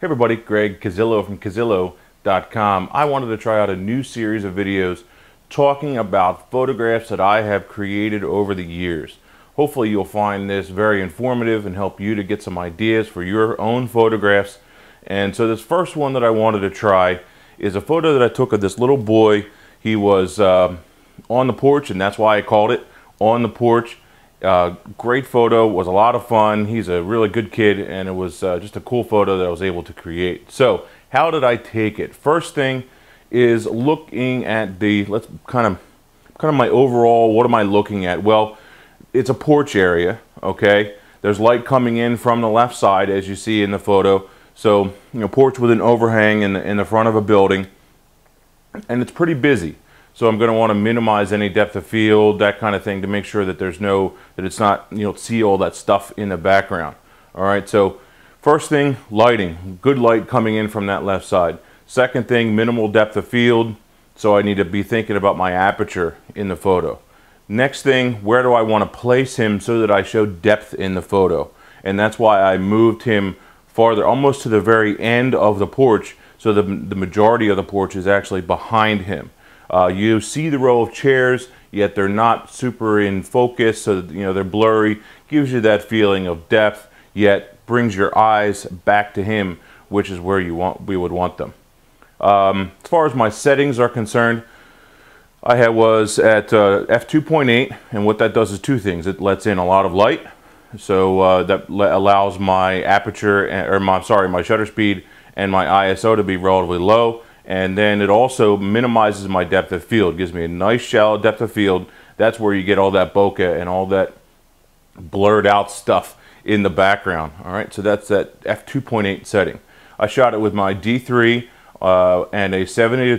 Hey everybody, Greg Kazillo from Kazillo.com. I wanted to try out a new series of videos talking about photographs that I have created over the years. Hopefully you'll find this very informative and help you to get some ideas for your own photographs. And so this first one that I wanted to try is a photo that I took of this little boy. He was on the porch, and that's why I called it On the Porch. Great photo, was a lot of fun. He's a really good kid, and it was just a cool photo that I was able to create. So how did I take it? First thing is looking at the, let's kind of my overall, what am I looking at? Well, it's a porch area, okay? There's light coming in from the left side, as you see in the photo. So, you know, porch with an overhang in the front of a building, and it's pretty busy. So I'm going to want to minimize any depth of field, that kind of thing, to make sure that that it's not, you don't see all that stuff in the background. All right, so first thing, lighting. Good light coming in from that left side. Second thing, minimal depth of field, so I need to be thinking about my aperture in the photo. Next thing, where do I want to place him so that I show depth in the photo? And that's why I moved him farther, almost to the very end of the porch, so the majority of the porch is actually behind him. You see the row of chairs, yet they're not super in focus, so you know they're blurry. Gives you that feeling of depth, yet brings your eyes back to him, which is where we would want them. As far as my settings are concerned, I was at f2.8, and what that does is two things. It lets in a lot of light, so that allows my aperture, my shutter speed and my ISO to be relatively low. And then it also minimizes my depth of field. Gives me a nice shallow depth of field. That's where you get all that bokeh and all that blurred out stuff in the background. All right, so that's that f2.8 setting. I shot it with my D3 and a 70-200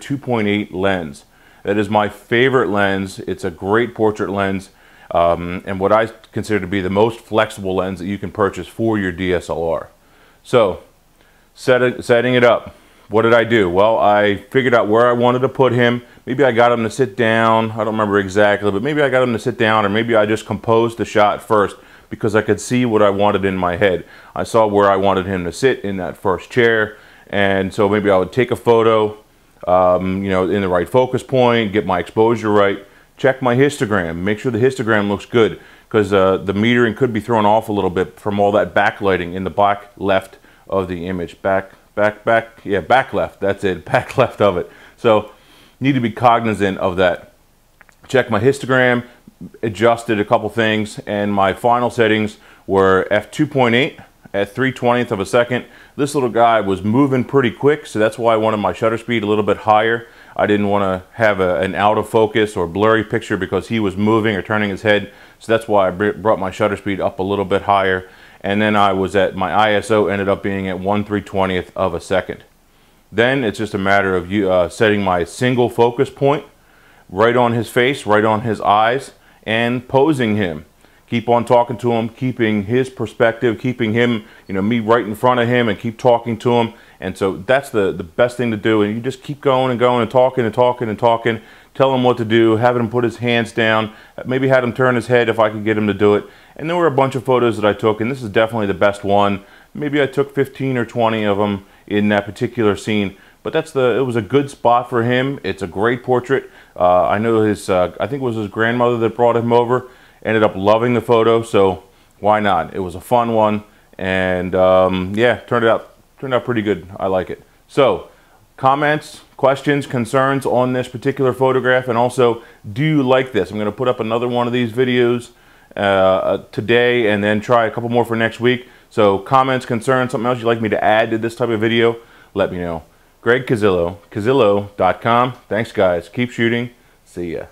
2.8 lens. That is my favorite lens. It's a great portrait lens, and what I consider to be the most flexible lens that you can purchase for your DSLR. So, setting it up. What did I do? Well, I figured out where I wanted to put him. Maybe I got him to sit down. I don't remember exactly, but maybe I got him to sit down, or maybe I just composed the shot first because I could see what I wanted in my head. I saw where I wanted him to sit in that first chair, and so maybe I would take a photo, you know, in the right focus point, get my exposure right, check my histogram, make sure the histogram looks good, because the metering could be thrown off a little bit from all that backlighting in the back left of the image. Back left, that's it, back left of it. So need to be cognizant of that. Check my histogram, adjusted a couple things, and my final settings were f2.8 at 3/20th of a second. This little guy was moving pretty quick, so that's why I wanted my shutter speed a little bit higher. I didn't want to have an out of focus or blurry picture because he was moving or turning his head, so that's why I brought my shutter speed up a little bit higher. And then I was at, my ISO ended up being at 1/320th of a second. Then it's just a matter of setting my single focus point right on his face, right on his eyes, and posing him. Keep on talking to him, keeping his perspective, keeping him, you know, me right in front of him, and keep talking to him. And so that's the best thing to do. And you just keep going and going and talking and talking and talking. Tell him what to do, having him put his hands down, maybe had him turn his head if I could get him to do it. And there were a bunch of photos that I took, and this is definitely the best one. Maybe I took 15 or 20 of them in that particular scene, but it was a good spot for him. It's a great portrait. I know I think it was his grandmother that brought him over, ended up loving the photo, so why not? It was a fun one, and yeah, turned out pretty good. I like it. So, comments, questions, concerns on this particular photograph, and also, do you like this? I'm going to put up another one of these videos today, and then try a couple more for next week. So comments, concerns, something else you'd like me to add to this type of video, let me know. Greg Kazillo, Kazillo.com. Thanks guys. Keep shooting. See ya.